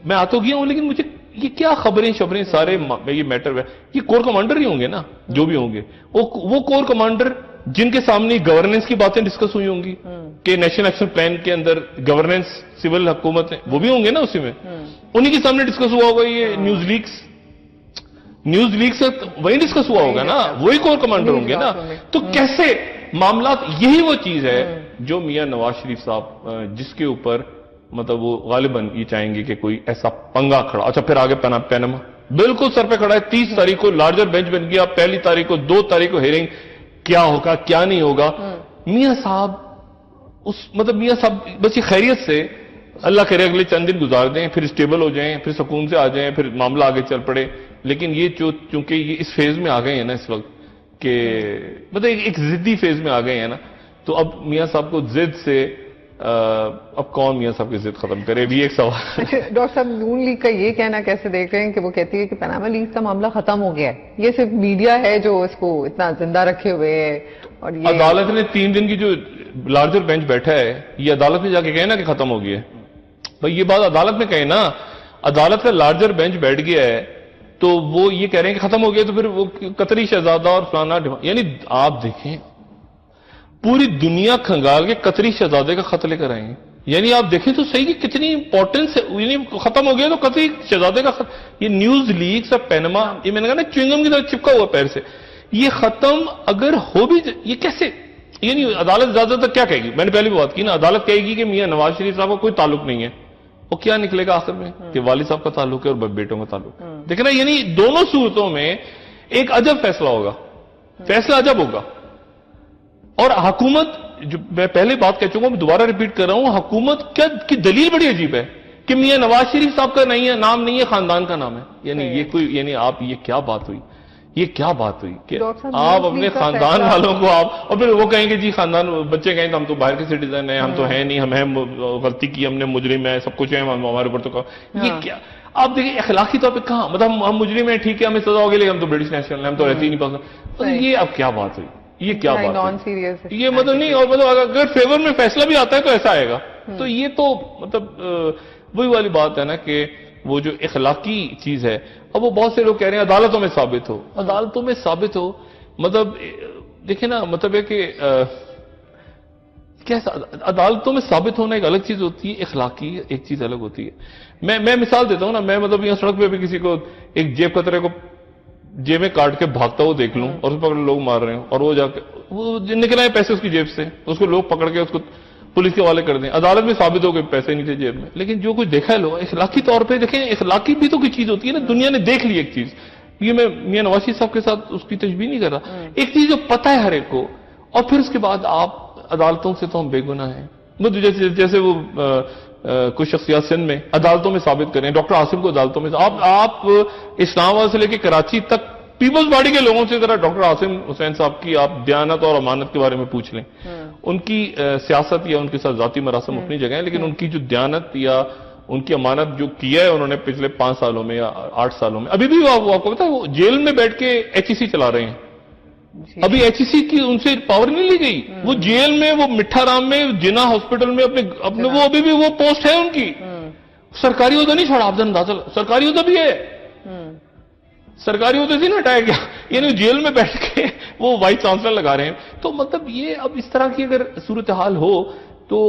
میں آ تو گیا ہوں لیکن مجھے یہ کیا خبریں شبریں سارے یہ میٹر ہے، یہ کور کمانڈر ہی ہوں گے نا جو بھی ہوں گے، وہ کور کمانڈر جن کے سامنے گورننس کی باتیں ڈسکس ہوئی ہوں گی کہ نیشنل ایکشن پلان کے اندر گورننس سول حکومت ہے، وہ بھی ہوں گے نا اسی میں، انہی کے سامنے ڈسکس ہوا ہوگا یہ نیوز لیکس سے وہی ڈسکس ہوا ہوگا نا، وہی کور کمانڈر ہوں گے نا، تو کیسے معاملات، یہی وہ چیز ہے جو میاں نواز شریف صاحب جس کے اوپر مطلب وہ غالباً یہ چاہیں گے کہ کوئی ایسا پنگا کھڑا، اچھا پھر آگے پینما بالکل سر پہ کھڑا ہے، 30 تاریخ کو لارجر بینچ بن گیا، 1 تاریخ کو 2 تاریخ کو ہیئرنگ، کیا ہوگا کیا نہیں ہوگا؟ میاں صاحب مطلب میاں صاحب بس یہ خیریت سے اللہ کرے اگلے چند دن گزار دیں، پھر اسٹیبل ہو جائیں، پھر سکون سے آ جائیں، پھر معاملہ آگے چل پڑے، لیکن یہ چونکہ یہ اس فیز میں آ گئے ہیں نا اس وقت کہ مطلب ایک ضدی فیز میں آ گئے ہیں نا، تو اب میاں صاحب کو ضد سے اب کون میاں صاحب کی ضد ختم کرے، بھی ایک سوال۔
ڈاکٹر صاحب نون لیگ کا یہ کہنا کیسے دیکھ رہے ہیں کہ وہ کہتی ہے کہ پیناما لیکس کا معاملہ ختم ہو گیا ہے، یہ صرف میڈیا ہے جو اس کو اتنا زندہ رکھے ہوئے ہے، اور یہ
عدالت نے 3 دن کی جو لارجر بینچ بیٹھا ہے، یہ عدالت میں جا کے کہے نا کہ ختم ہو گیا ہے، بھائی یہ بات عدالت میں کہے نا، عدالت کا لارجر بینچ بیٹھ گیا ہے تو وہ یہ کہہ رہے ہیں کہ ختم ہو گیا، تو پھر وہ قطری شہزادہ اور فلانا، یعنی آپ دیکھیں پوری دنیا کھنگال کے قطری شہزادے کا خط لے کر آئے ہیں، یعنی آپ دیکھیں تو صحیح کہ کتنی امپورٹنس ہے، یعنی ختم ہو گیا تو قطری شہزادے کا خط، یہ نیوز لیکس اور پینما، یہ میں نے کہا نا چوئنگم کی طرح چپکا ہوا پیر سے، یہ ختم اگر ہو بھی یہ کیسے، یعنی عدالت زیادہ تر کیا کہے گی، میں نے پہلے بھی بات کی نا، عدالت کہے گی کہ میاں نواز شریف صاحب کا کوئی تعلق نہیں ہے، وہ کیا نکلے گا آخر میں کہ والد صاحب کا تعلق ہے اور بیٹوں کا تعلق ہے، دیکھنا یعنی دونوں صورتوں میں ایک عجب فیصلہ ہوگا، فیصلہ عجب ہوگا، اور حکومت جو میں پہلے بات کہہ چکا ہوں، میں دوبارہ ریپیٹ کر رہا ہوں، حکومت کی دلیل بڑی عجیب ہے کہ میاں نواز شریف صاحب کا نہیں ہے، نام نہیں ہے، خاندان کا نام ہے، یعنی یہ کوئی، یعنی آپ یہ کیا بات ہوئی، یہ کیا بات ہوئی کہ آپ اپنے خاندان والوں کو آپ، اور پھر وہ کہیں گے جی خاندان بچے کہیں تو ہم تو باہر کے سٹیزن ہیں، ہم تو ہیں نہیں، ہم غلطی کی، ہم نے مجرم ہے، سب کچھ ہے ہمارے اوپر، تو یہ کیا آپ دیکھیں اخلاقی طور پہ کہاں، مطلب ہم مجرم ہیں ٹھیک ہے ہمیں سزا ہوگی، لیکن ہم تو برٹش نیشنل ہیں، ہم تو رہتے ہی نہیں پسند، یہ اب کیا بات ہوئی، یہ کیا بات ہے، یہ مطلب نہیں، اور مطلب اگر فیور میں فیصلہ بھی آتا ہے تو ایسا آئے گا، تو یہ تو مطلب وہی والی بات ہے نا کہ وہ جو اخلاقی چیز ہے، اب وہ بہت سے لوگ کہہ رہے ہیں عدالتوں میں ثابت ہو، عدالتوں میں ثابت ہو، مطلب دیکھیں نا، مطلب ہے کہ کیسا عدالتوں میں ثابت ہونا ایک الگ چیز ہوتی ہے، اخلاقی ایک چیز الگ ہوتی ہے۔ میں مثال دیتا ہوں نا، میں مطلب یہاں سڑک پہ بھی کسی کو ایک جیب کترے کو جیب میں کاٹ کے بھاگتا ہوا دیکھ لوں اور اس پر لوگ مار رہے ہوں، اور وہ جا کے وہ نکل آئے پیسے اس کی جیب سے، اس کو لوگ پکڑ کے اس کو پولیس کے حوالے کر دیں، عدالت میں ثابت ہو کہ پیسے نہیں تھے جیب میں، لیکن جو کچھ دیکھا ہے لوگ اخلاقی طور پہ دیکھیں، اخلاقی بھی تو کوئی چیز ہوتی ہے نا، دنیا نے دیکھ لی ایک چیز، یہ میں میاں نواز شریف صاحب کے ساتھ اس کی تشبیہ نہیں کر رہا، ایک چیز جو پتہ ہے ہر ایک کو، اور پھر اس کے بعد آپ عدالتوں سے تو ہم بے گناہ ہیں، جیسے وہ کچھ شخصیات سندھ میں عدالتوں میں ثابت کریں. ڈاکٹر عاصم کو عدالتوں میں آپ اسلام آباد سے لے کے کراچی تک پیپلز پارٹی کے لوگوں سے ذرا ڈاکٹر عاصم حسین صاحب کی آپ دیانت اور امانت کے بارے میں پوچھ لیں. ان کی سیاست یا ان کے ساتھ ذاتی مراسم اپنی جگہ ہیں، لیکن ان کی جو دیانت یا ان کی امانت جو کیا ہے انہوں نے پچھلے 5 سالوں میں یا 8 سالوں میں، ابھی بھی وہ آپ کو پتا ہے وہ جیل میں بیٹھ کے ایچ ای سی چلا رہے ہیں. ابھی ایچ ای سی کی ان سے پاور نہیں لی گئی. وہ جیل میں، وہ مٹھا رام میں، جنا ہاسپٹل میں اپنے وہ ابھی بھی وہ پوسٹ ہے ان کی. سرکاری عہدہ نہیں چھوڑا، آپ نے اندازہ سرکاری عہدہ بھی ہے. سرکاری عہدے سے نہیں ہٹایا گیا، یعنی جیل میں بیٹھ کے وہ وائس چانسلر لگا رہے ہیں. تو مطلب یہ اب اس طرح کی اگر صورتحال ہو تو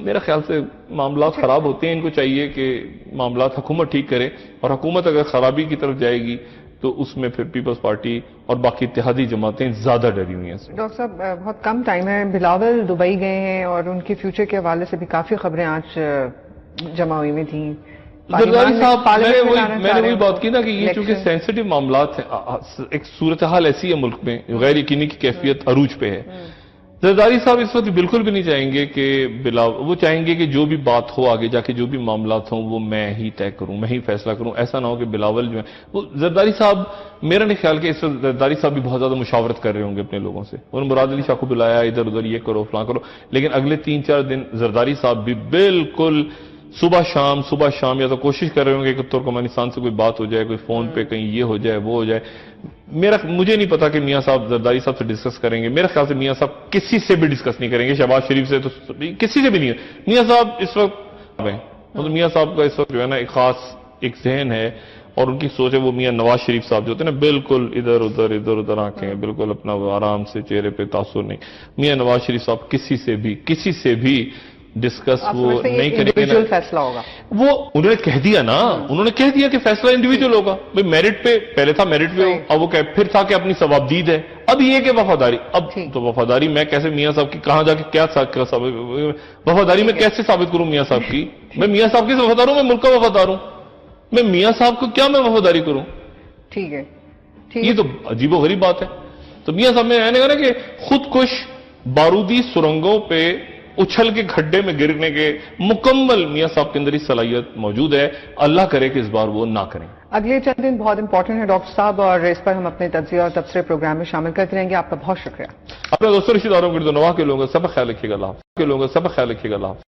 میرا خیال سے معاملات خراب ہوتے ہیں. ان کو چاہیے کہ معاملات حکومت ٹھیک کرے، اور حکومت اگر خرابی کی طرف جائے گی تو اس میں پھر پیپلز پارٹی اور باقی اتحادی جماعتیں زیادہ ڈری ہوئی ہیں.
ڈاکٹر صاحب بہت کم ٹائم ہے، بلاول دبئی گئے ہیں اور ان کے فیوچر کے حوالے سے بھی کافی خبریں آج جمع ہوئی تھیں.
زرداری صاحب میں نے وہی بات کی نا کہ یہ چونکہ سینسٹیو معاملات ہیں، ایک صورتحال ایسی ہے ملک میں غیر یقینی کی کیفیت عروج پہ ہے. زرداری صاحب اس وقت بالکل بھی نہیں چاہیں گے کہ وہ چاہیں گے کہ جو بھی بات ہو آگے جا کے، جو بھی معاملات ہوں وہ میں ہی طے کروں، میں ہی فیصلہ کروں. ایسا نہ ہو کہ بلاول جو ہے وہ زرداری صاحب، میرا نہیں خیال کہ اس وقت زرداری صاحب بھی بہت زیادہ مشاورت کر رہے ہوں گے اپنے لوگوں سے. انہوں نے مراد علی شاہ کو بلایا ادھر ادھر یہ کرو فلاں کرو، لیکن اگلے 3-4 دن زرداری صاحب بھی بالکل صبح شام یا تو کوشش کر رہے ہوں گے کہ ترکمانستان سے کوئی بات ہو جائے، کوئی فون پہ کہیں یہ ہو جائے وہ ہو جائے. مجھے نہیں پتا کہ میاں صاحب زرداری صاحب سے ڈسکس کریں گے. میرے خیال سے میاں صاحب کسی سے بھی ڈسکس نہیں کریں گے. شہباز شریف سے تو کسی سے بھی نہیں ہے. میاں صاحب اس وقت مطلب میاں صاحب کا اس وقت جو ہے نا ایک خاص ایک ذہن ہے اور ان کی سوچ ہے. وہ میاں نواز شریف صاحب جو ہوتے ہیں نا بالکل ادھر ادھر آنکھیں بالکل اپنا آرام سے، چہرے پہ تاثر نہیں. میاں نواز شریف صاحب کسی سے بھی ڈسکس وہ نہیں کریں گے.
فیصلہ ہوگا
وہ انہوں نے کہہ دیا نا، انہوں نے کہہ دیا کہ فیصلہ انڈیویجول ہوگا. بھئی میرٹ پہ پہلے تھا میرٹ پہ، اب وہ پھر تھا کہ اپنی ثوابدید ہے. اب یہ کہ وفاداری، اب تو وفاداری میں کیسے میاں صاحب کی کہاں جا کے کیا وفاداری میں کیسے ثابت کروں میاں صاحب کی؟ میں میاں صاحب کی وفادار ہوں، میں ملک کا وفادار ہوں. میں میاں صاحب کو کیا میں وفاداری کروں؟
ٹھیک ہے،
یہ تو عجیب و غریب بات ہے. تو میاں صاحب نے کہا نا کہ خودکش بارودی سرنگوں پہ اچھل کے کھڈے میں گرنے کے مکمل میاں صاحب کے اندر ہی صلاحیت موجود ہے. اللہ کرے کہ اس بار وہ نہ کریں.
اگلے چند دن بہت امپورٹنٹ ہے ڈاکٹر صاحب، اور اس پر ہم اپنے تجزیہ اور تبصرے پروگرام میں شامل کرتے رہیں گے. آپ کا بہت شکریہ.
اپنے دوستوں رشتہ داروں کے نواح کے لوگوں کا سب خیال رکھیے گا. اللہ